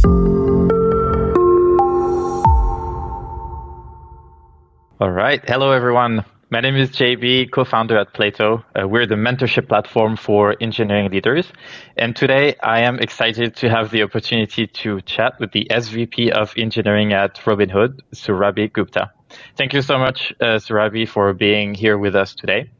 All right. Hello, everyone. My name is JB, co-founder at Plato. We're the mentorship platform for engineering leaders. And today I am excited to have the opportunity to chat with the SVP of Engineering at Robinhood, Surabhi Gupta. Thank you so much, Surabhi, for being here with us today.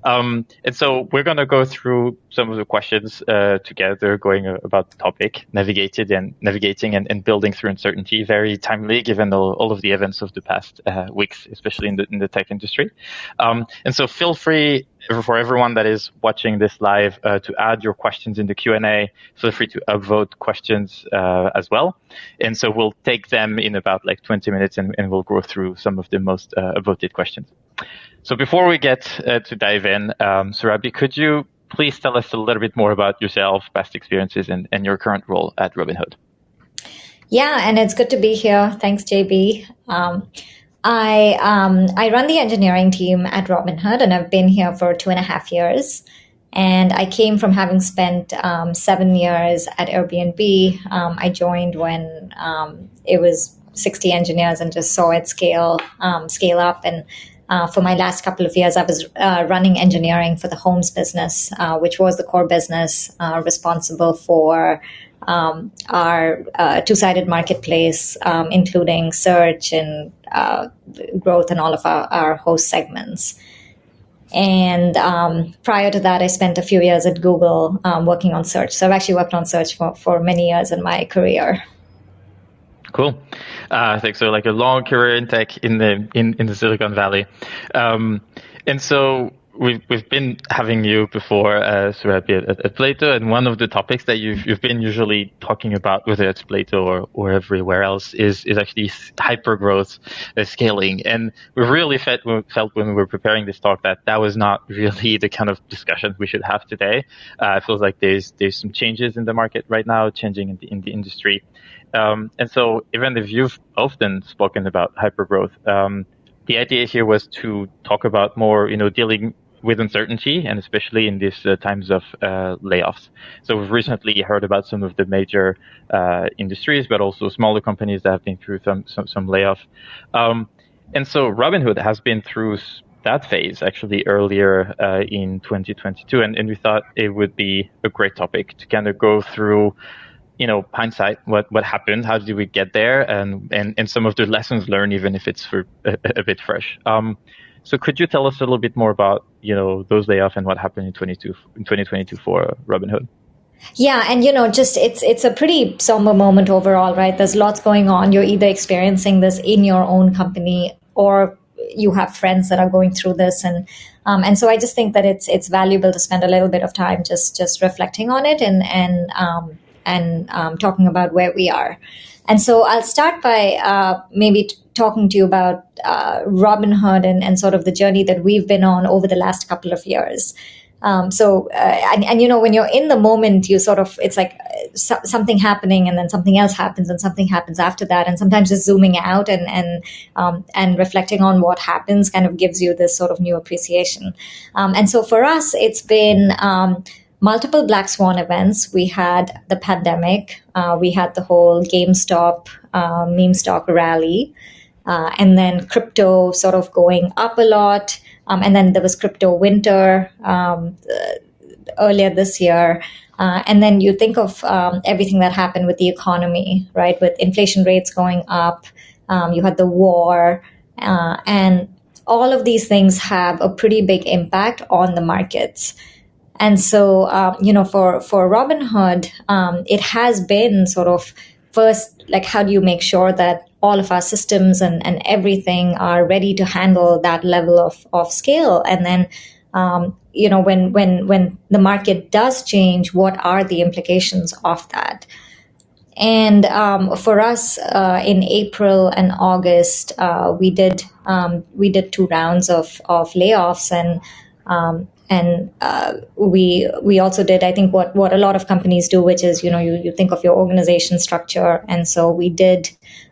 And so we're going to go through some of the questions together, going about the topic, navigating and building through uncertainty. Very timely, given all of the events of the past weeks, especially in the tech industry. And so feel free for everyone that is watching this live to add your questions in the Q&A. Feel free to upvote questions as well. And so we'll take them in about like 20 minutes and we'll go through some of the most voted questions. So before we get to dive in, Surabhi, could you please tell us a little bit more about yourself, past experiences, and your current role at Robinhood? Yeah, and it's good to be here. Thanks, JB. I run the engineering team at Robinhood, and I've been here for 2.5 years. And I came from having spent 7 years at Airbnb. I joined when it was 60 engineers and just saw it scale up. And for my last couple of years, I was running engineering for the homes business, which was the core business responsible for our two-sided marketplace, including search and growth and all of our host segments. And prior to that, I spent a few years at Google working on search. So I've actually worked on search for many years in my career. Cool. Thanks. So like a long career in tech in the Silicon Valley. And so we've been having you before, Surabhi, at Plato, and one of the topics that you've been usually talking about, whether it's Plato or everywhere else, is actually hypergrowth scaling. And we really felt when we were preparing this talk that was not really the kind of discussion we should have today. It feels like there's some changes in the market right now, changing in the industry. And so even if you've often spoken about hypergrowth, the idea here was to talk about more, dealing with uncertainty, and especially in these times of layoffs. So we've recently heard about some of the major industries, but also smaller companies that have been through some layoff. And so Robinhood has been through that phase actually earlier in 2022, and we thought it would be a great topic to kind of go through hindsight, what happened, how did we get there, and some of the lessons learned, even if it's for a bit fresh. So could you tell us a little bit more about, those layoffs and what happened in 2022 for Robinhood? Yeah, and it's a pretty somber moment overall, right? There's lots going on. You're either experiencing this in your own company or you have friends that are going through this, and so I just think that it's valuable to spend a little bit of time just reflecting on it and talking about where we are. And so I'll start by maybe talking to you about Robinhood and sort of the journey that we've been on over the last couple of years. When you're in the moment, you sort of, it's like something happening and then something else happens and something happens after that. And sometimes just zooming out and reflecting on what happens kind of gives you this sort of new appreciation. And so for us, it's been multiple black swan events. We had the pandemic. We had the whole GameStop meme stock rally. And then crypto sort of going up a lot. And then there was crypto winter earlier this year. And then you think of everything that happened with the economy, right? With inflation rates going up. You had the war. And all of these things have a pretty big impact on the markets. And so, for Robinhood, it has been sort of first, like, how do you make sure that all of our systems and everything are ready to handle that level of scale? And then, when the market does change, what are the implications of that? And for us, in April and August, we did 2 rounds of layoffs, and we also did, I think, what a lot of companies do, which is, you think of your organization structure. And so we did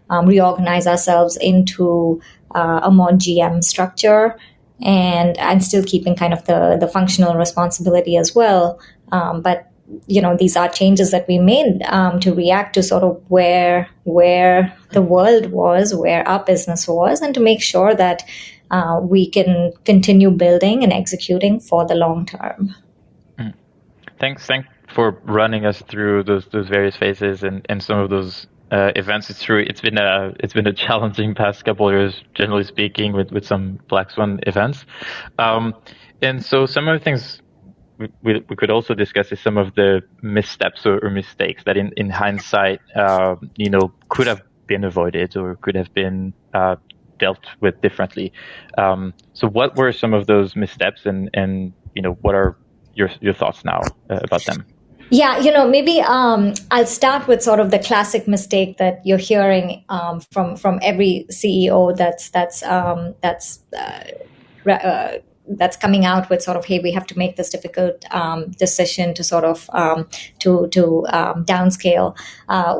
reorganize ourselves into a more GM structure, and still keeping kind of the functional responsibility as well. But these are changes that we made to react to sort of where the world was, where our business was, and to make sure that we can continue building and executing for the long term. Thanks for running us through those various phases and some of those events. It's true. It's been a challenging past couple of years, generally speaking, with some black swan events. And so some of the things we could also discuss is some of the missteps or mistakes that in hindsight, could have been avoided or could have been dealt with differently. So what were some of those missteps, and what are your thoughts now about them? Yeah, maybe I'll start with sort of the classic mistake that you're hearing from every CEO that's coming out with sort of, hey, we have to make this difficult decision to sort of to downscale,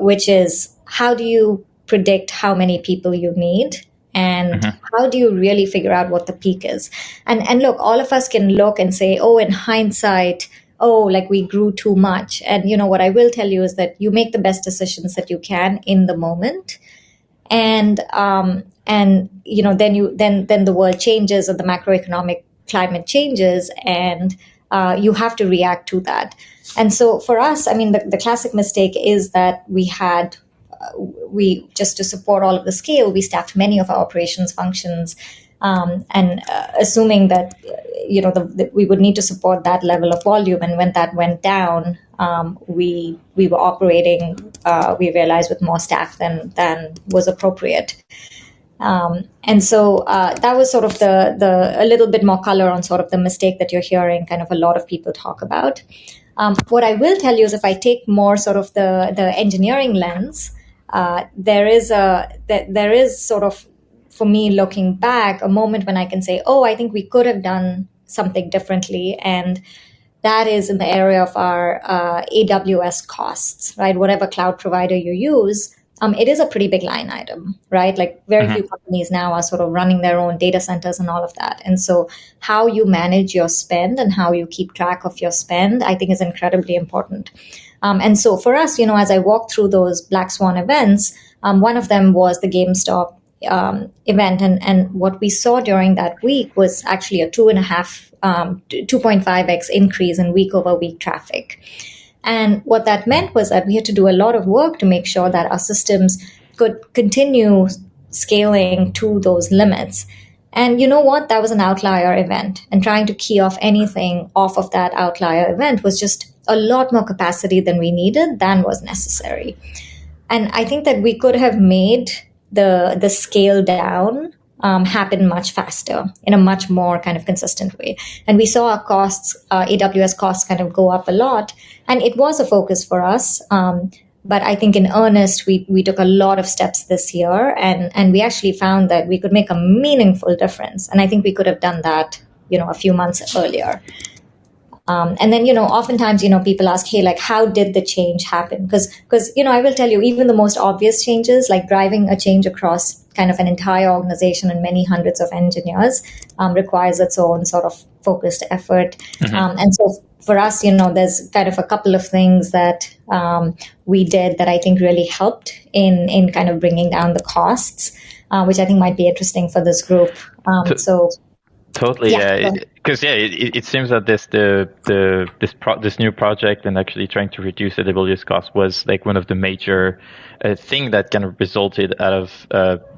which is, how do you predict how many people you need? And how do you really figure out what the peak is? And look, all of us can look and say, oh, in hindsight, like we grew too much. And what I will tell you is that you make the best decisions that you can in the moment. And then the world changes, or the macroeconomic climate changes, and you have to react to that. And so for us, I mean, the classic mistake is that we just to support all of the scale, we staffed many of our operations functions, and assuming that we would need to support that level of volume. And when that went down, we were operating, we realized, with more staff than was appropriate. And so that was sort of a little bit more color on sort of the mistake that you're hearing kind of a lot of people talk about. What I will tell you is, if I take more sort of the engineering lens, there is sort of, for me, looking back, a moment when I can say, oh, I think we could have done something differently. And that is in the area of our AWS costs, right? Whatever cloud provider you use, it is a pretty big line item, right? Like very few companies now are sort of running their own data centers and all of that. And so how you manage your spend and how you keep track of your spend, I think, is incredibly important. And so for us, as I walked through those black swan events, one of them was the GameStop event. And what we saw during that week was actually a 2.5x increase in week over week traffic. And what that meant was that we had to do a lot of work to make sure that our systems could continue scaling to those limits. And you know what? That was an outlier event. And trying to key off anything off of that outlier event was just a lot more capacity than we needed, than was necessary. And I think that we could have made the scale down happen much faster in a much more kind of consistent way. And we saw our costs, AWS costs, kind of go up a lot. And it was a focus for us. But I think in earnest, we took a lot of steps this year, and we actually found that we could make a meaningful difference. And I think we could have done that, a few months earlier. And then, oftentimes, people ask, hey, like, how did the change happen? Because, I will tell you, even the most obvious changes, like driving a change across kind of an entire organization and many hundreds of engineers, requires its own sort of focused effort. And so for us, there's kind of a couple of things that we did that I think really helped in kind of bringing down the costs, which I think might be interesting for this group. Totally, yeah. Because it seems that this new project and actually trying to reduce the AWS cost was like one of the major thing that kind of resulted out of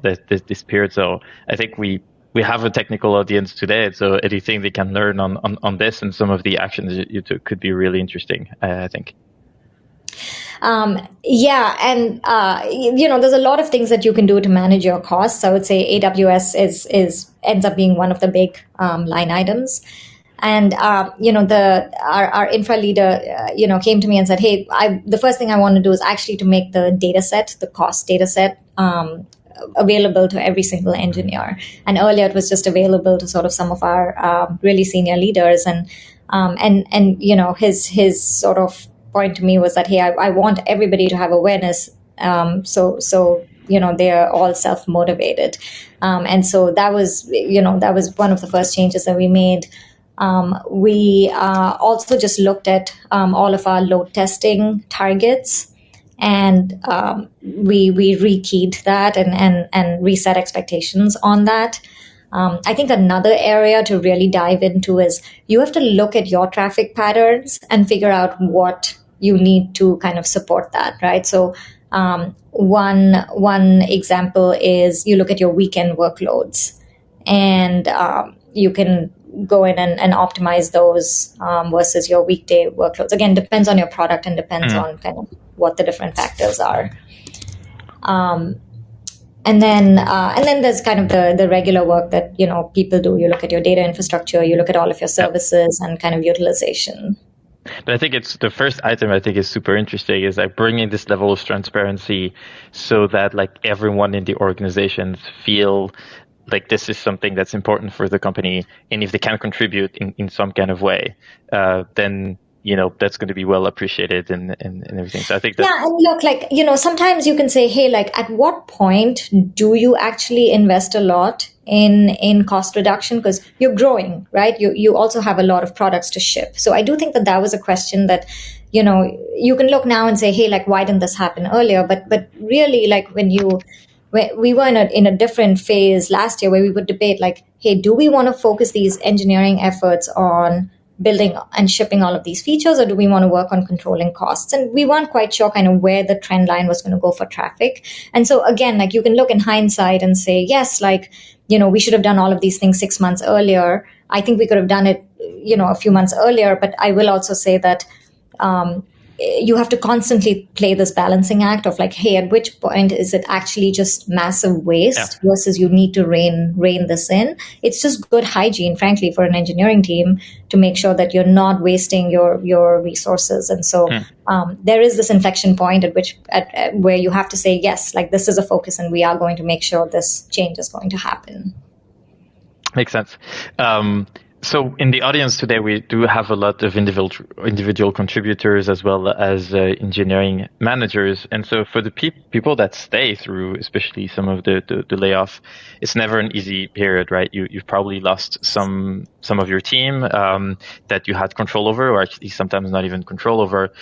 this period. So I think we have a technical audience today, so anything they can learn on this and some of the actions you took could be really interesting, I think. And there's a lot of things that you can do to manage your costs. I would say AWS ends up being one of the big line items. And our infra leader came to me and said, hey, the first thing I want to do is actually to make the cost data set available to every single engineer. And earlier it was just available to sort of some of our really senior leaders, and his sort of point to me was that, hey, I want everybody to have awareness, so they're all self-motivated, and so that was one of the first changes that we made. We also just looked at all of our load testing targets, and we rekeyed that and reset expectations on that. I think another area to really dive into is you have to look at your traffic patterns and figure out what you need to kind of support that, right? So one example is you look at your weekend workloads, and you can go in and optimize those versus your weekday workloads. Again, depends on your product and depends on kind of what the different factors are. And then there's kind of the regular work that people do. You look at your data infrastructure, you look at all of your services and kind of utilization. But I think it's the first item I think is super interesting is like bringing this level of transparency so that like everyone in the organizations feel like this is something that's important for the company, and if they can contribute in some kind of way, then that's going to be well appreciated and everything. So I think that and look, like sometimes you can say, hey, like at what point do you actually invest a lot in cost reduction, because you're growing, right? You also have a lot of products to ship. So I do think that was a question that you can look now and say, hey, like why didn't this happen earlier? But really, like we were in a different phase last year where we would debate like, hey, do we want to focus these engineering efforts on building and shipping all of these features, or do we want to work on controlling costs? And we weren't quite sure kind of where the trend line was going to go for traffic. And so again, like you can look in hindsight and say, yes, like, we should have done all of these things 6 months earlier. I think we could have done it, a few months earlier. But I will also say that you have to constantly play this balancing act of like, hey, at which point is it actually just massive waste versus you need to rein this in? It's just good hygiene, frankly, for an engineering team to make sure that you're not wasting your resources. And so there is this inflection point where you have to say, yes, like this is a focus and we are going to make sure this change is going to happen. Makes sense. So in the audience today, we do have a lot of individual contributors as well as engineering managers. And so for the people that stay through, especially some of the layoff, it's never an easy period, right? You've probably lost some of your team that you had control over, or actually sometimes not even control over.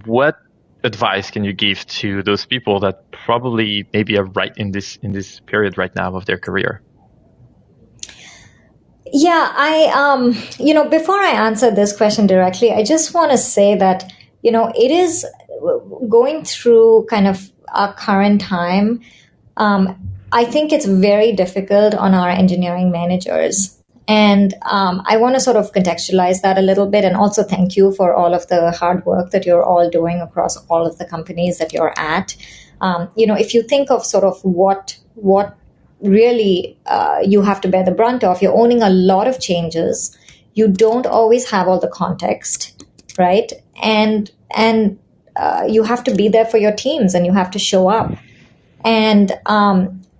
What advice can you give to those people that probably maybe are right in this period right now of their career? Yeah, before I answer this question directly, I just want to say that, it is going through kind of our current time. I think it's very difficult on our engineering managers. And I want to sort of contextualize that a little bit and also thank you for all of the hard work that you're all doing across all of the companies that you're at. If you think of sort of what really you have to bear the brunt of, you're owning a lot of changes. You don't always have all the context, right? And you have to be there for your teams and you have to show up. And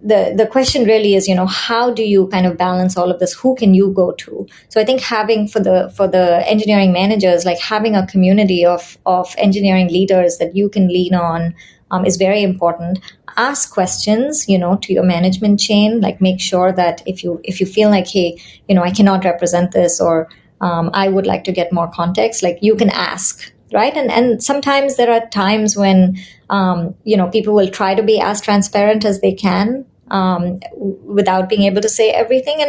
the question really is, how do you kind of balance all of this? Who can you go to? So I think having for the engineering managers, like having a community of engineering leaders that you can lean on is very important. Ask questions, to your management chain. Like make sure that if you feel like, hey, I cannot represent this, or I would like to get more context, like you can ask, right? And sometimes there are times when people will try to be as transparent as they can without being able to say everything.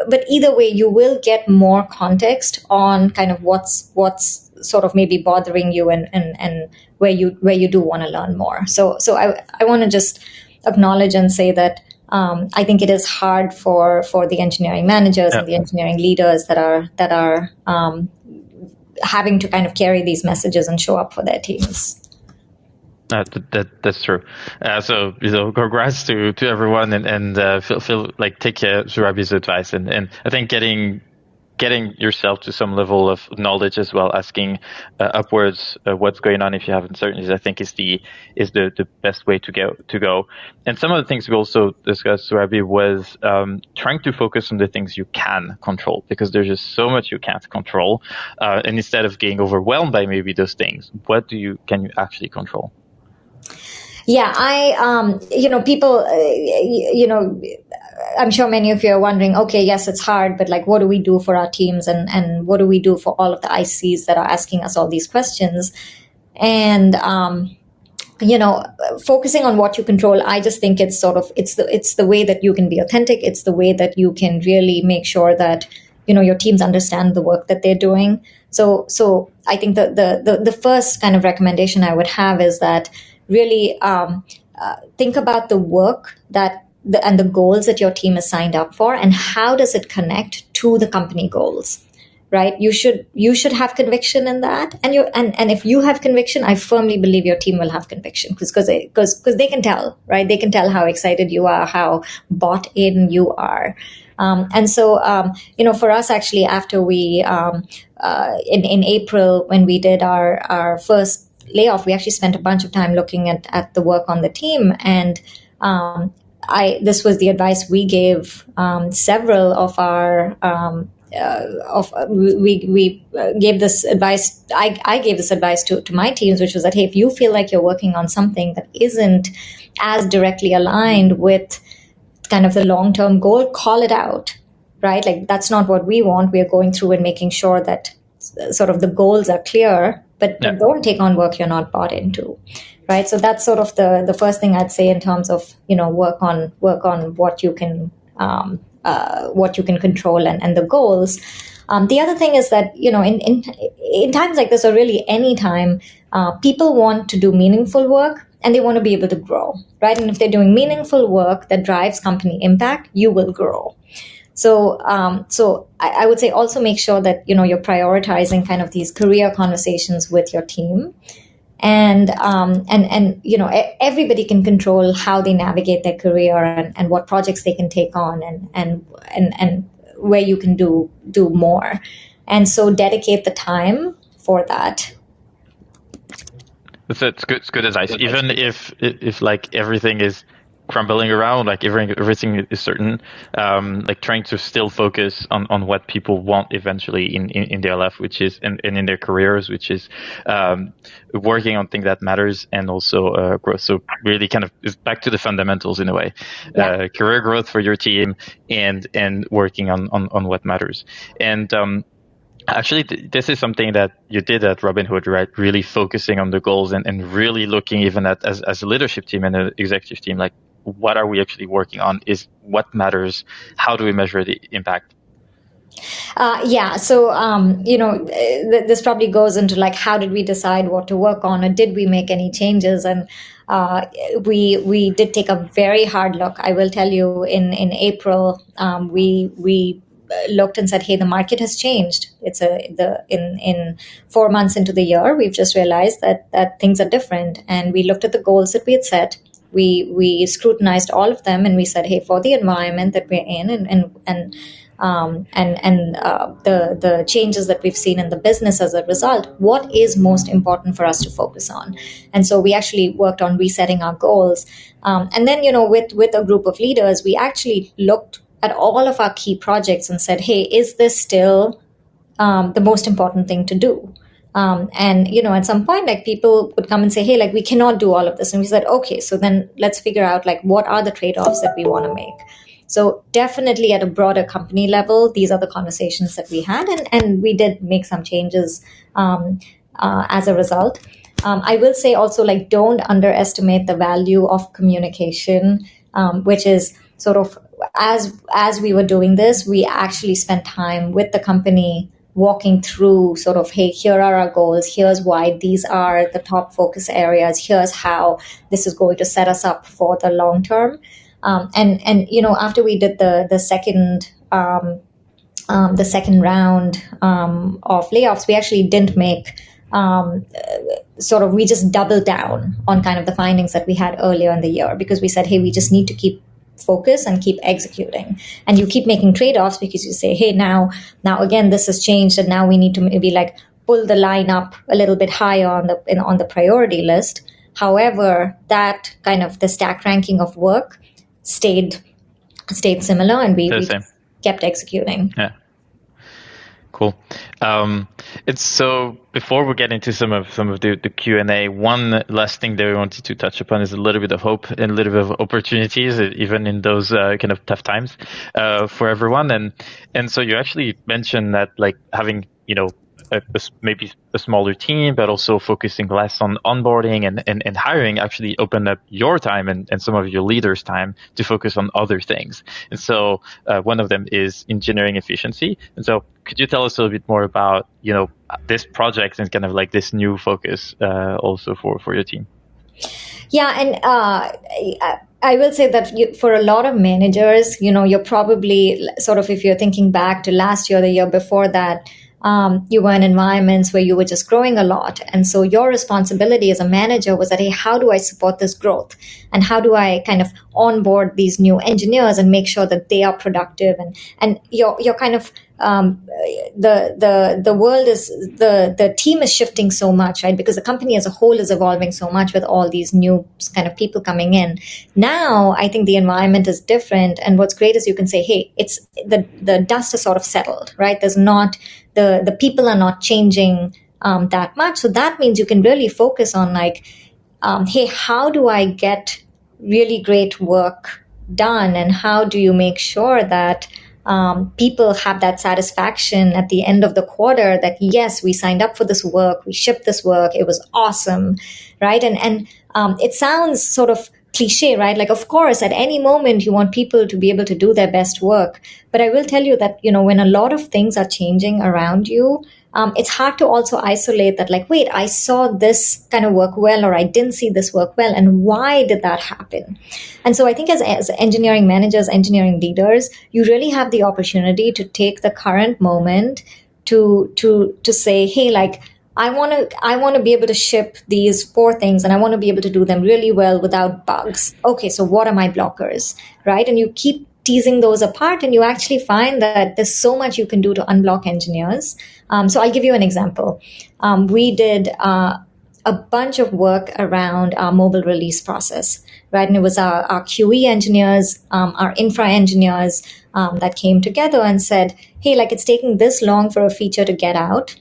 But either way, you will get more context on kind of what's sort of maybe bothering you and where you do want to learn more. So I want to just acknowledge and say that I think it is hard for the engineering managers and the engineering leaders that are having to kind of carry these messages and show up for their teams. That's true. So congrats to everyone, and feel like take Surabhi's advice, and I think getting yourself to some level of knowledge as well, asking upwards what's going on if you have uncertainties, I think is the best way to go. And some of the things we also discussed, Surabhi, was trying to focus on the things you can control, because there's just so much you can't control. And instead of getting overwhelmed by maybe those things, can you actually control? Yeah, people, I'm sure many of you are wondering, okay, yes, it's hard, but like, what do we do for our teams, and what do we do for all of the ICs that are asking us all these questions? And focusing on what you control, I just think it's the way that you can be authentic. It's the way that you can really make sure that your teams understand the work that they're doing. So I think the first kind of recommendation I would have is that really think about the work and the goals that your team is signed up for, and how does it connect to the company goals. Right? You should have conviction in that, and if you have conviction, I firmly believe your team will have conviction, because they can tell, right? They can tell how excited you are, how bought in you are. And so, for us, actually, after we in April, when we did our first layoff, we actually spent a bunch of time looking at the work on the team, and this was the advice we gave several of our. We gave this advice. I gave this advice to my teams, which was that, hey, if you feel like you're working on something that isn't as directly aligned with kind of the long-term goal, call it out, right? Like, that's not what we want. We are going through and making sure that sort of the goals are clear, but don't take on work you're not bought into, right? So that's sort of the first thing I'd say in terms of work on what you can control and the goals. The other thing is that in times like this, or really any time, people want to do meaningful work and they want to be able to grow, right? And if they're doing meaningful work that drives company impact, you will grow. So I would say also make sure that you're prioritizing kind of these career conversations with your team. And everybody can control how they navigate their career and what projects they can take on and where you can do more. And so dedicate the time for that. It's good advice. Even if like everything is crumbling around, like everything is certain, like trying to still focus on what people want eventually in their life, which is and in their careers, which is working on things that matters, and also growth. So really kind of is back to the fundamentals in a way. Career growth for your team and working on what matters. And actually, this is something that you did at Robinhood, right? Really focusing on the goals and really looking even at as a leadership team and an executive team, like, what are we actually working on? Is what matters? How do we measure the impact? So this probably goes into like, how did we decide what to work on, or did we make any changes? And we did take a very hard look. I will tell you, in April, we looked and said, hey, the market has changed. In 4 months into the year, we've just realized that things are different, and we looked at the goals that we had set. We scrutinized all of them, and we said, hey, for the environment that we're in and the changes that we've seen in the business as a result, what is most important for us to focus on? And so we actually worked on resetting our goals. And then, with a group of leaders, we actually looked at all of our key projects and said, hey, is this still the most important thing to do? And at some point, like, people would come and say, hey, like, we cannot do all of this. And we said, okay, so then let's figure out, like, what are the trade-offs that we want to make? So definitely at a broader company level, these are the conversations that we had, and we did make some changes as a result. I will say also, like, don't underestimate the value of communication, which is sort of, as we were doing this, we actually spent time with the company walking through sort of, hey, here are our goals, here's why these are the top focus areas, here's how this is going to set us up for the long term. And after we did the second round of layoffs, we actually didn't make we just doubled down on kind of the findings that we had earlier in the year, because we said, hey, we just need to keep focus and keep executing. And you keep making trade-offs because you say, hey, now again, this has changed, and now we need to maybe like pull the line up a little bit higher on the priority list. However, that kind of the stack ranking of work stayed similar, and we kept executing. Yeah. Cool. It's so before we get into some of the Q&A, one last thing that we wanted to touch upon is a little bit of hope and a little bit of opportunities, even in those kind of tough times for everyone. And so you actually mentioned that like having maybe a smaller team, but also focusing less on onboarding and hiring actually opened up your time and some of your leaders' time to focus on other things. And so one of them is engineering efficiency. And so could you tell us a little bit more about, this project and kind of like this new focus also for your team? Yeah, and I will say that for a lot of managers, you're probably sort of, if you're thinking back to last year, the year before that, you were in environments where you were just growing a lot. And so your responsibility as a manager was that, hey, how do I support this growth? And how do I kind of onboard these new engineers and make sure that they are productive? And you're kind of the world is the team is shifting so much, right? Because the company as a whole is evolving so much with all these new kind of people coming in. Now, I think the environment is different, and what's great is you can say, hey, it's the dust is sort of settled, right? There's not the people are not changing that much, so that means you can really focus on like, hey, how do I get really great work done, and how do you make sure that people have that satisfaction at the end of the quarter that, yes, we signed up for this work, we shipped this work, it was awesome, right? And it sounds sort of cliche, right? Like, of course, at any moment you want people to be able to do their best work. But I will tell you that, when a lot of things are changing around you, it's hard to also isolate that, like, wait, I saw this kind of work well, or I didn't see this work well, and why did that happen? And so I think as engineering managers, engineering leaders, you really have the opportunity to take the current moment to say, hey, like, I want to be able to ship these 4 things, and I want to be able to do them really well without bugs. Okay, so what are my blockers, right? And you keep teasing those apart, and you actually find that there's so much you can do to unblock engineers. So I'll give you an example. We did a bunch of work around our mobile release process, right? And it was our QE engineers, our infra engineers that came together and said, hey, like, it's taking this long for a feature to get out.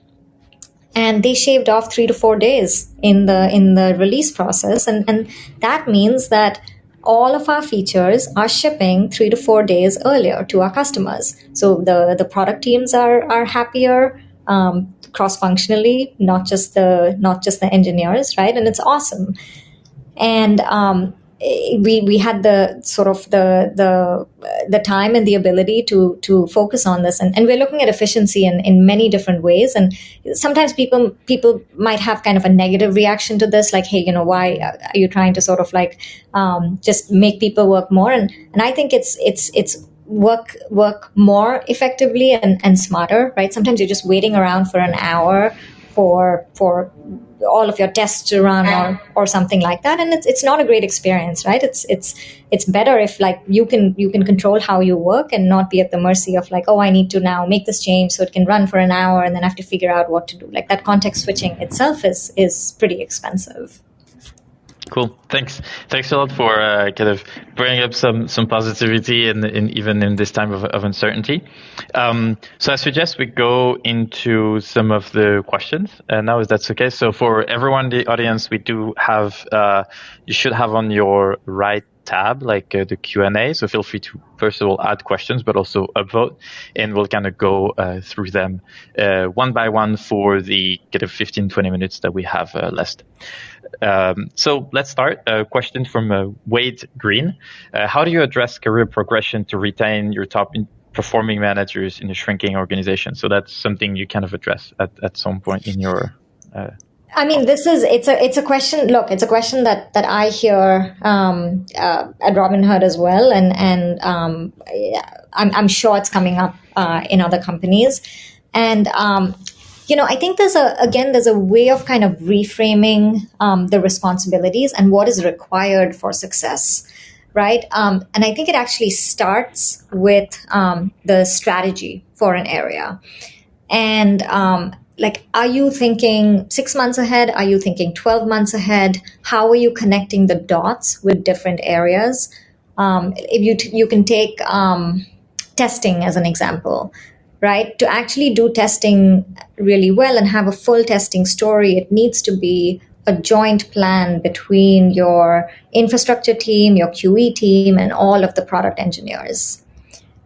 And they shaved off 3 to 4 days in the release process. And that means that all of our features are shipping 3 to 4 days earlier to our customers. So the product teams are happier, cross-functionally, not just the engineers, right? And it's awesome. And we had the sort of the time and the ability to focus on this, and we're looking at efficiency in many different ways. And sometimes people might have kind of a negative reaction to this, like, hey, why are you trying to sort of like just make people work more? And I think it's work more effectively and smarter, right? Sometimes you're just waiting around for an hour for all of your tests to run or something like that, and it's not a great experience, right? It's better if, like, you can control how you work and not be at the mercy of, like, oh, I need to now make this change so it can run for an hour and then I have to figure out what to do. Like, that context switching itself is pretty expensive. Cool. Thanks a lot for kind of bringing up some positivity in even in this time of uncertainty. So I suggest we go into some of the questions now, if that's okay. So for everyone in the audience, we do have you should have on your right tab like the Q&A. So feel free to first of all add questions, but also upvote, and we'll kind of go through them one by one for the kind of 15-20 minutes that we have left. So let's start. A question from Wade Green. How do you address career progression to retain your top performing managers in a shrinking organization? So that's something you kind of address at some point in your... I mean, it's a question. Look, it's a question that I hear at Robinhood as well, and I'm sure it's coming up in other companies. And I think there's a way of kind of reframing the responsibilities and what is required for success, right? And I think it actually starts with the strategy for an area, and like, are you thinking 6 months ahead? Are you thinking 12 months ahead? How are you connecting the dots with different areas? If you can take testing as an example, right? To actually do testing really well and have a full testing story, it needs to be a joint plan between your infrastructure team, your QE team, and all of the product engineers,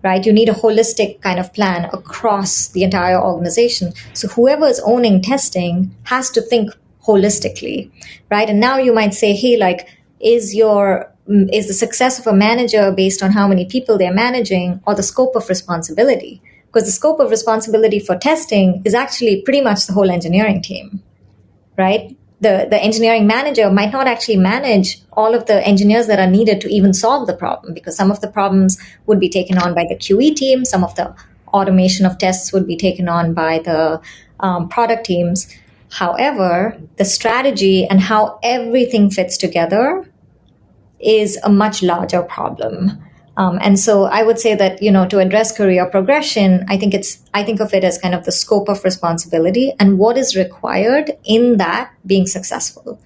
right? You need a holistic kind of plan across the entire organization. So whoever is owning testing has to think holistically, right? And now you might say, hey, like, is the success of a manager based on how many people they're managing or the scope of responsibility? Because the scope of responsibility for testing is actually pretty much the whole engineering team, right? The engineering manager might not actually manage all of the engineers that are needed to even solve the problem, because some of the problems would be taken on by the QE team, some of the automation of tests would be taken on by the product teams. However, the strategy and how everything fits together is a much larger problem. And so I would say that, to address career progression, I think of it as kind of the scope of responsibility and what is required in that being successful.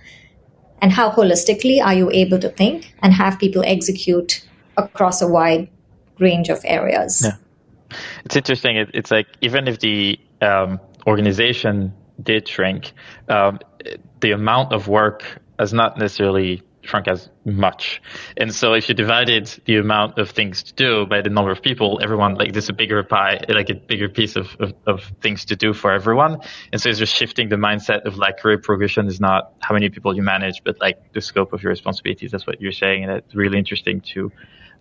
And how holistically are you able to think and have people execute across a wide range of areas? Yeah. It's interesting. It's like, even if the organization did shrink, the amount of work has not necessarily shrunk as much. And so if you divided the amount of things to do by the number of people, everyone, like, there's a bigger pie, like a bigger piece of things to do for everyone. And so it's just shifting the mindset of, like, career progression is not how many people you manage, but like the scope of your responsibilities. That's what you're saying. And it's really interesting to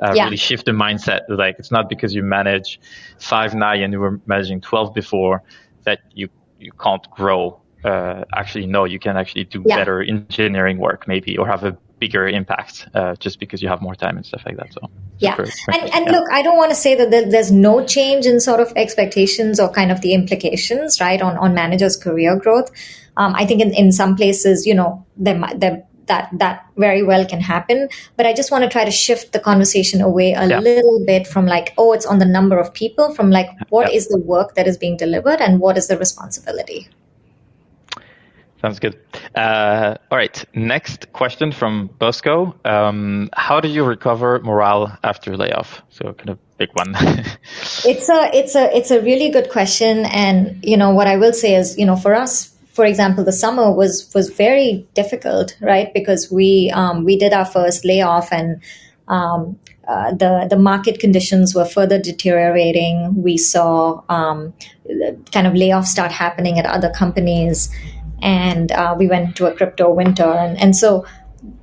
really shift the mindset. Like, it's not because you manage 5 now and you were managing 12 before that you can't grow. Actually, no, you can actually do better engineering work maybe, or have a bigger impact just because you have more time and stuff like that. So Look, I don't want to say that there's no change in sort of expectations or kind of the implications, right, on managers' career growth. I think in some places, that very well can happen. But I just want to try to shift the conversation away a little bit from like, oh, it's on the number of people, from like, what is the work that is being delivered and what is the responsibility? Sounds good. All right. Next question from Bosco. How do you recover morale after layoff? So kind of big one. It's a really good question. And, what I will say is, for us, for example, the summer was very difficult, right? Because we did our first layoff, and the market conditions were further deteriorating. We saw kind of layoffs start happening at other companies. And we went to a crypto winter. And so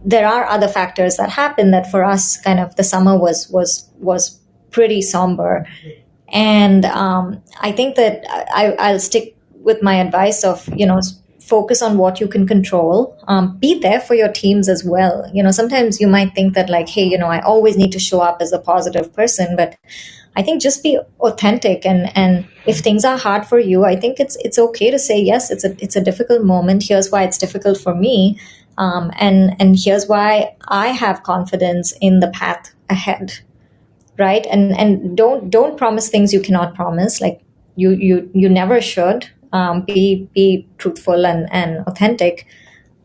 there are other factors that happen that for us, kind of the summer was pretty somber. And I think that I'll stick with my advice of, focus on what you can control. Be there for your teams as well. Sometimes you might think that like, hey, I always need to show up as a positive person, but I think just be authentic, and if things are hard for you, I think it's okay to say, yes, it's a difficult moment. Here's why it's difficult for me, and here's why I have confidence in the path ahead, right? And don't promise things you cannot promise. Like you never should. Be truthful and authentic.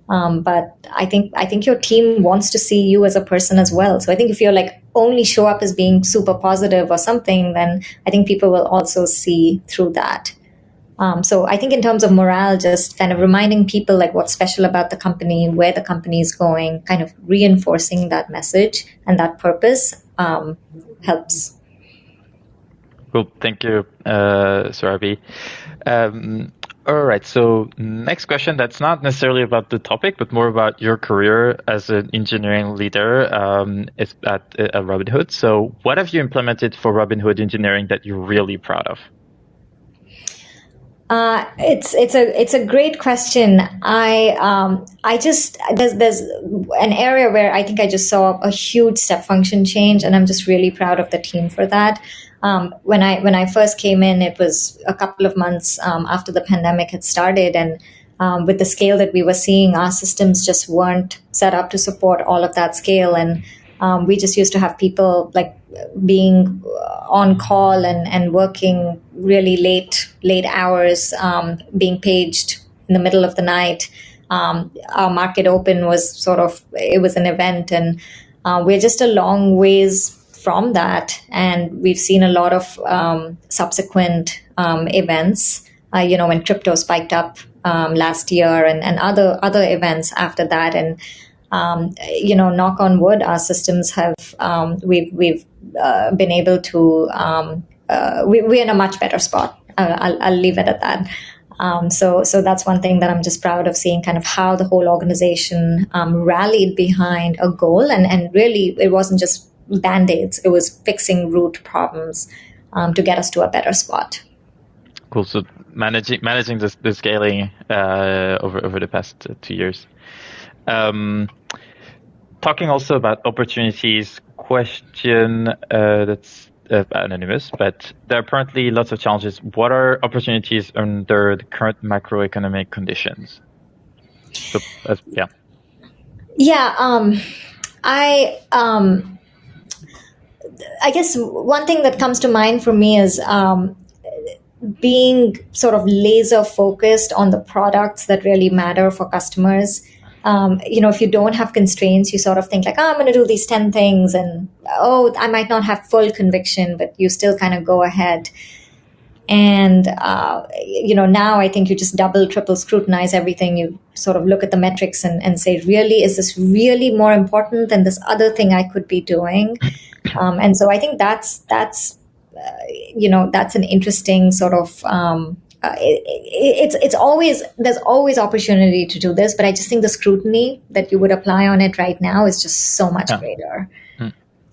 But I think your team wants to see you as a person as well. So I think if you're like only show up as being super positive or something, then I think people will also see through that. So I think in terms of morale, just kind of reminding people like what's special about the company, where the company is going, kind of reinforcing that message and that purpose helps. Cool. Thank you, Surabhi. All right. So next question, that's not necessarily about the topic, but more about your career as an engineering leader is at Robinhood. So what have you implemented for Robinhood engineering that you're really proud of? It's a great question. I just there's an area where I think I just saw a huge step function change, and I'm just really proud of the team for that. When I first came in, it was a couple of months after the pandemic had started, and with the scale that we were seeing, our systems just weren't set up to support all of that scale, and we just used to have people like being on call and working really late hours, being paged in the middle of the night. Our market open was it was an event, and we're just a long ways from that, and we've seen a lot of subsequent events. When crypto spiked up last year, and other events after that, and knock on wood, our systems have we've been able to we're in a much better spot. I'll leave it at that. So that's one thing that I'm just proud of seeing, kind of how the whole organization rallied behind a goal, and really it wasn't just band-aids, it was fixing root problems to get us to a better spot. Cool. So managing the scaling over the past 2 years. Talking also about opportunities, question that's anonymous, but there are currently lots of challenges. What are opportunities under the current macroeconomic conditions? So, yeah. Yeah. I guess one thing that comes to mind for me is being sort of laser focused on the products that really matter for customers. If you don't have constraints, you sort of think like, I'm going to do these 10 things, and I might not have full conviction, but you still kind of go ahead. And, now I think you just double, triple scrutinize everything. You sort of look at the metrics and say, really, is this really more important than this other thing I could be doing? And so I think that's an interesting sort of, it's always, there's always opportunity to do this, but I just think the scrutiny that you would apply on it right now is just so much greater.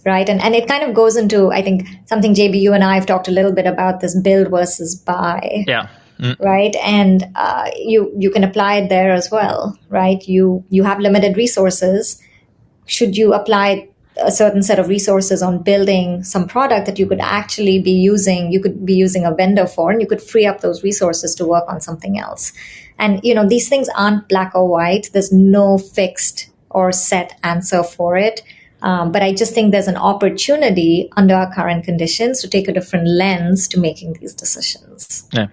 Right. And it kind of goes into, I think, something, JB, you and I have talked a little bit about, this build versus buy. Yeah. Right. And you can apply it there as well. Right. You have limited resources. Should you apply a certain set of resources on building some product that you could actually be using, you could be using a vendor for, and you could free up those resources to work on something else. And, these things aren't black or white. There's no fixed or set answer for it. But I just think there's an opportunity under our current conditions to take a different lens to making these decisions. Yeah.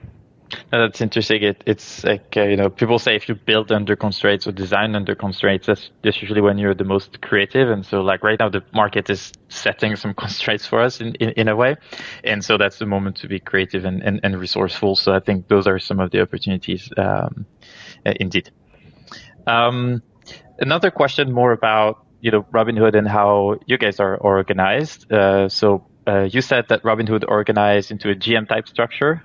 That's interesting. It's like, people say if you build under constraints or design under constraints, that's usually when you're the most creative. And so like right now, the market is setting some constraints for us in a way. And so that's the moment to be creative and resourceful. So I think those are some of the opportunities, indeed. Another question more about, Robinhood and how you guys are organized. So you said that Robinhood organized into a GM type structure.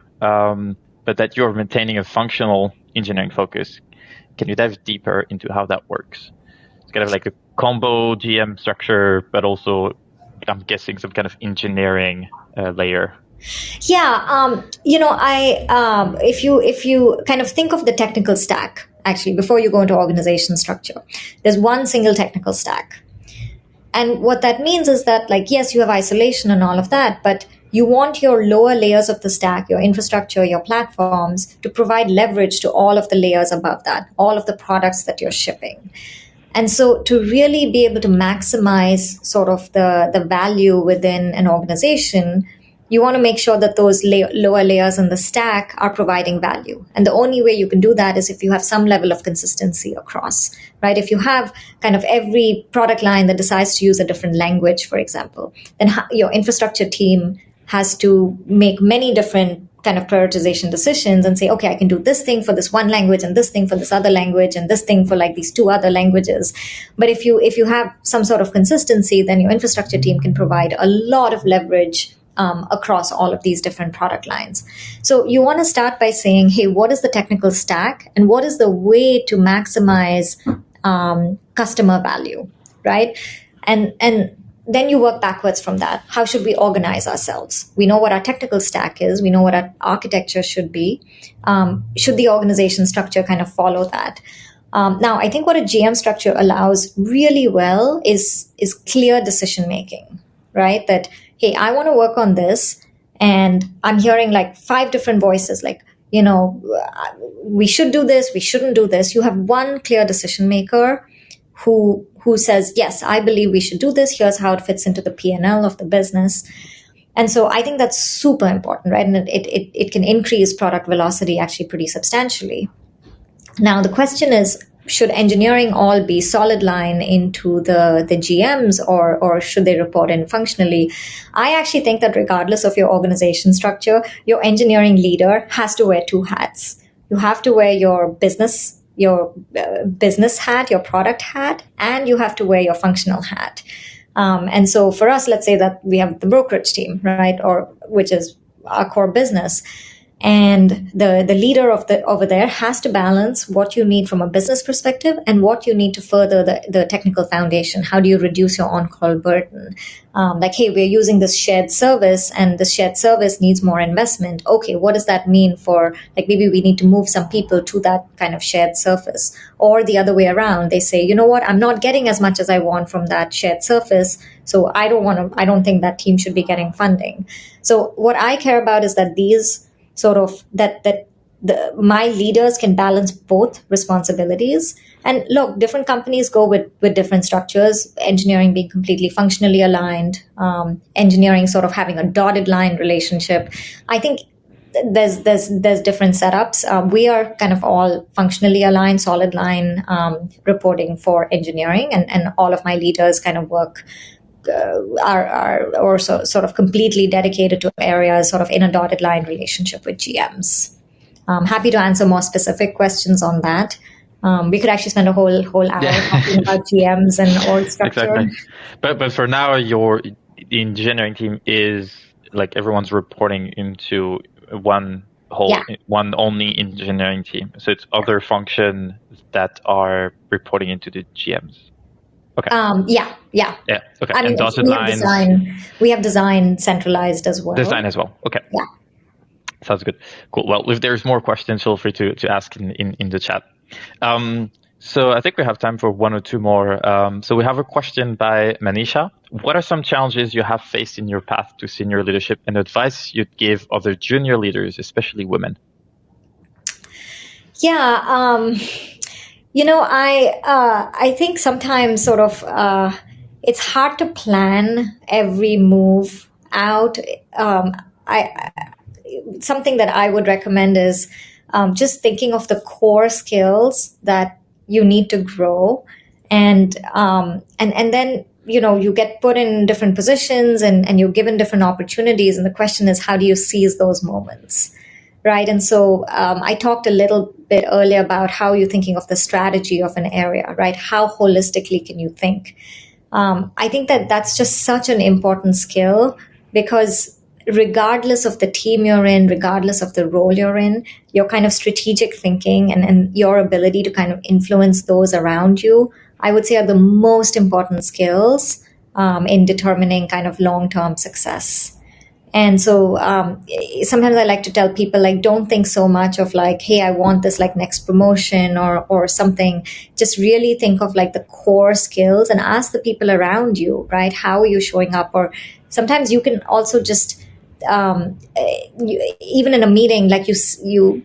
But that you're maintaining a functional engineering focus. Can you dive deeper into how that works? It's kind of like a combo GM structure, but also, I'm guessing, some kind of engineering layer. Yeah, if you kind of think of the technical stack, actually, before you go into organization structure, there's one single technical stack. And what that means is that, like, yes, you have isolation and all of that, but you want your lower layers of the stack, your infrastructure, your platforms, to provide leverage to all of the layers above that, all of the products that you're shipping. And so to really be able to maximize sort of the value within an organization, you want to make sure that those lower layers in the stack are providing value. And the only way you can do that is if you have some level of consistency across, right? If you have kind of every product line that decides to use a different language, for example, then your infrastructure team has to make many different kind of prioritization decisions and say, okay, I can do this thing for this one language and this thing for this other language and this thing for like these two other languages. But if you have some sort of consistency, then your infrastructure team can provide a lot of leverage across all of these different product lines. So you want to start by saying, hey, what is the technical stack and what is the way to maximize customer value, right? And then you work backwards from that. How should we organize ourselves? We know what our technical stack is. We know what our architecture should be. Should the organization structure kind of follow that? Now, I think what a GM structure allows really well is clear decision making, right? That, hey, I want to work on this, and I'm hearing like 5 different voices, like, we should do this, we shouldn't do this. You have one clear decision maker who says, yes, I believe we should do this. Here's how it fits into the P&L of the business. And so I think that's super important, right? And it can increase product velocity actually pretty substantially. Now, the question is, should engineering all be solid line into the GMs, or should they report in functionally? I actually think that regardless of your organization structure, your engineering leader has to wear two hats. You have to wear your business hat, your product hat, and you have to wear your functional hat. And so for us, let's say that we have the brokerage team, right, or which is our core business. And the leader of over there has to balance what you need from a business perspective and what you need to further the technical foundation. How do you reduce your on-call burden? Like, hey, we're using this shared service and the shared service needs more investment. Okay, what does that mean for, like, maybe we need to move some people to that kind of shared surface, or the other way around. They say, you know what, I'm not getting as much as I want from that shared surface. So I don't think that team should be getting funding. So what I care about is that these sort of my leaders can balance both responsibilities. And look, different companies go with different structures, engineering being completely functionally aligned, engineering sort of having a dotted line relationship. I think there's different setups. We are kind of all functionally aligned, solid line reporting for engineering, and all of my leaders kind of work are also sort of completely dedicated to areas sort of in a dotted line relationship with GMs. Happy to answer more specific questions on that. We could actually spend a whole hour talking about GMs and org structure. Exactly. But for now, the engineering team is like everyone's reporting into one only engineering team. So it's other functions that are reporting into the GMs. Okay. Yeah. Okay. I mean, and dotted lines. We have design centralized as well. Design as well. Okay. Yeah. Sounds good. Cool. Well, if there's more questions, feel free to ask in the chat. So I think we have time for one or two more. So we have a question by Manisha. What are some challenges you have faced in your path to senior leadership and advice you'd give other junior leaders, especially women? Yeah. I think sometimes sort of it's hard to plan every move out. Something that I would recommend is just thinking of the core skills that you need to grow, and then you get put in different positions and you're given different opportunities, and the question is, how do you seize those moments? Right. And so I talked a little bit earlier about how you're thinking of the strategy of an area, right? How holistically can you think? I think that that's just such an important skill, because regardless of the team you're in, regardless of the role you're in, your kind of strategic thinking and your ability to kind of influence those around you, I would say, are the most important skills in determining kind of long-term success. And so sometimes I like to tell people, like, don't think so much of like, hey, I want this like next promotion or something. Just really think of like the core skills and ask the people around you, right? How are you showing up? Or sometimes you can also just, even in a meeting, like you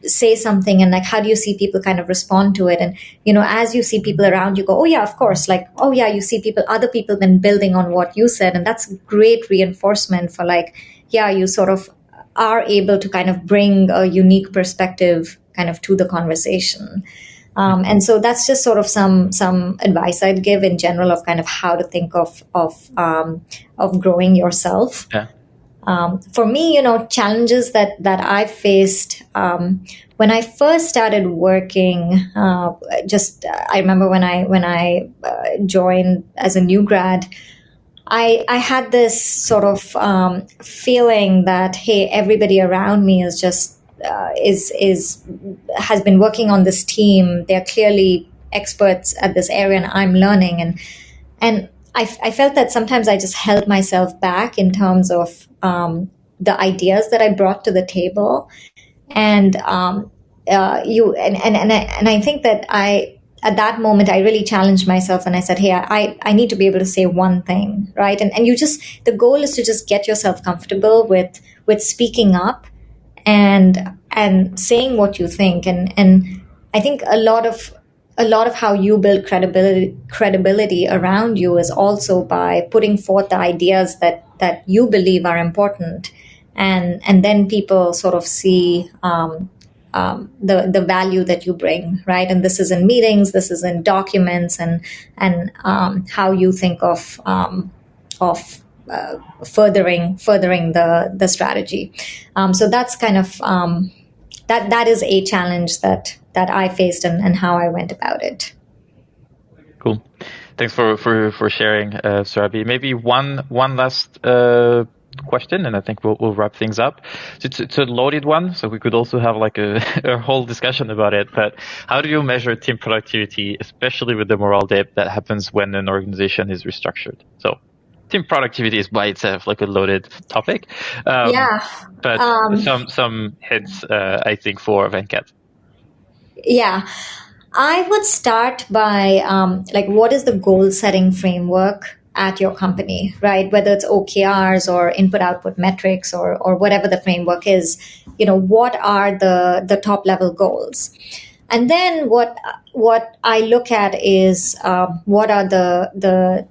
say something and like, how do you see people kind of respond to it? And, as you see people around you go, oh yeah, of course. Like, oh yeah, you see other people then building on what you said. And that's great reinforcement for like, yeah, you sort of are able to kind of bring a unique perspective kind of to the conversation. And so that's just sort of some advice I'd give in general of kind of how to think of growing yourself. Yeah. For me, challenges that I've faced when I first started working, I remember when I joined as a new grad, I had this sort of feeling that, hey, everybody around me is just has been working on this team. They're clearly experts at this area, and I'm learning. And I felt that sometimes I just held myself back in terms of the ideas that I brought to the table. And I think that at that moment, I really challenged myself and I said, hey, I need to be able to say one thing, right? And the goal is to just get yourself comfortable with speaking up and saying what you think. And I think a lot of how you build credibility around you is also by putting forth the ideas that you believe are important. And then people sort of see the value that you bring, right? And this is in meetings, this is in documents, and how you think of furthering the strategy. So that's kind of that is a challenge that I faced, and how I went about it. Cool. Thanks for sharing, Surabhi. Maybe one last question, and I think we'll wrap things up. It's a loaded one, so we could also have like a whole discussion about it. But how do you measure team productivity, especially with the morale dip that happens when an organization is restructured? So team productivity is by itself like a loaded topic. Yeah. But some hints, I think, for Venkat. Yeah. I would start by like, what is the goal setting framework at your company, right? Whether it's OKRs or input output metrics, or whatever the framework is, what are the top level goals? And then what I look at is what are the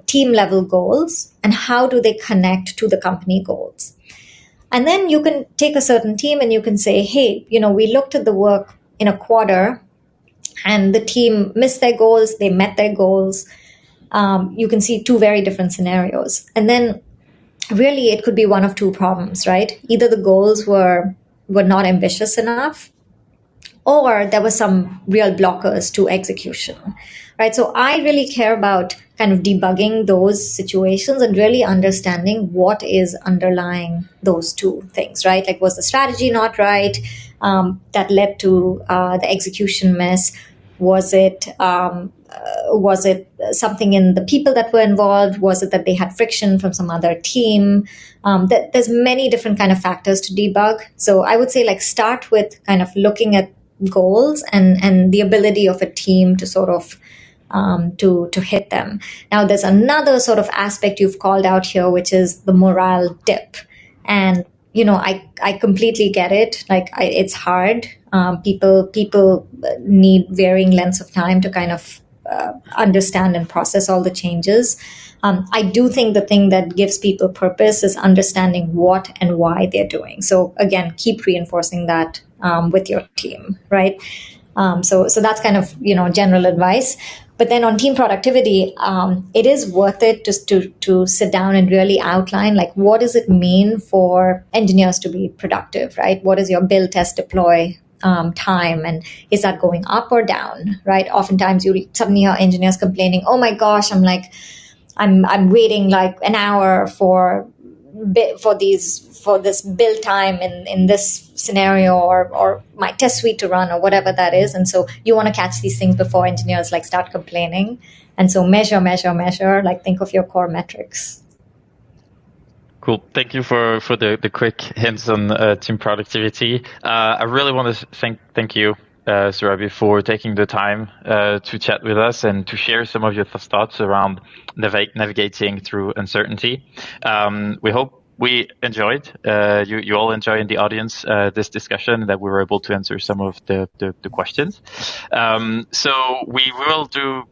team level goals, and how do they connect to the company goals? And then you can take a certain team and you can say, hey, we looked at the work in a quarter, and the team missed their goals, they met their goals. You can see two very different scenarios. And then really it could be one of two problems, right? Either the goals were not ambitious enough, or there were some real blockers to execution, right? So I really care about kind of debugging those situations and really understanding what is underlying those two things, right? Like, was the strategy not right that led to the execution miss? Was it something in the people that were involved? Was it that they had friction from some other team? There's many different kind of factors to debug. So I would say, like, start with kind of looking at goals and the ability of a team to sort of to hit them. Now, there's another sort of aspect you've called out here, which is the morale dip. And I completely get it. Like, it's hard. People need varying lengths of time to kind of understand and process all the changes. I do think the thing that gives people purpose is understanding what and why they're doing. So again, keep reinforcing that with your team, right? So that's kind of general advice. But then on team productivity, it is worth it just to sit down and really outline, like, what does it mean for engineers to be productive, right? What is your build, test, deploy time, and is that going up or down, right? Oftentimes you suddenly hear engineers complaining, oh my gosh, I'm waiting like an hour for this build time in this scenario, or my test suite to run, or whatever that is. And so you want to catch these things before engineers like start complaining. And so measure, like, think of your core metrics. Cool. Thank you for the quick hints on team productivity. I really want to thank you, Surabhi, for taking the time to chat with us and to share some of your thoughts around navigating through uncertainty. We hope we enjoyed, you all enjoy in the audience, this discussion, that we were able to answer some of the questions. So we will do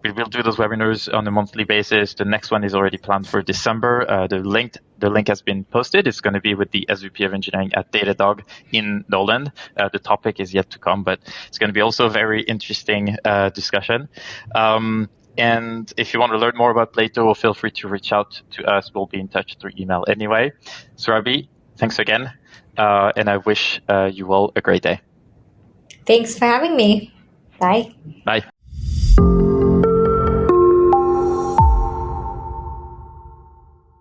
those webinars on a monthly basis. The next one is already planned for December. The link has been posted. It's going to be with the SVP of Engineering at Datadog in Noland. The topic is yet to come, but it's going to be also a very interesting discussion. And if you want to learn more about Plato, feel free to reach out to us. We'll be in touch through email anyway. Surabhi, thanks again. And I wish you all a great day. Thanks for having me. Bye. Bye.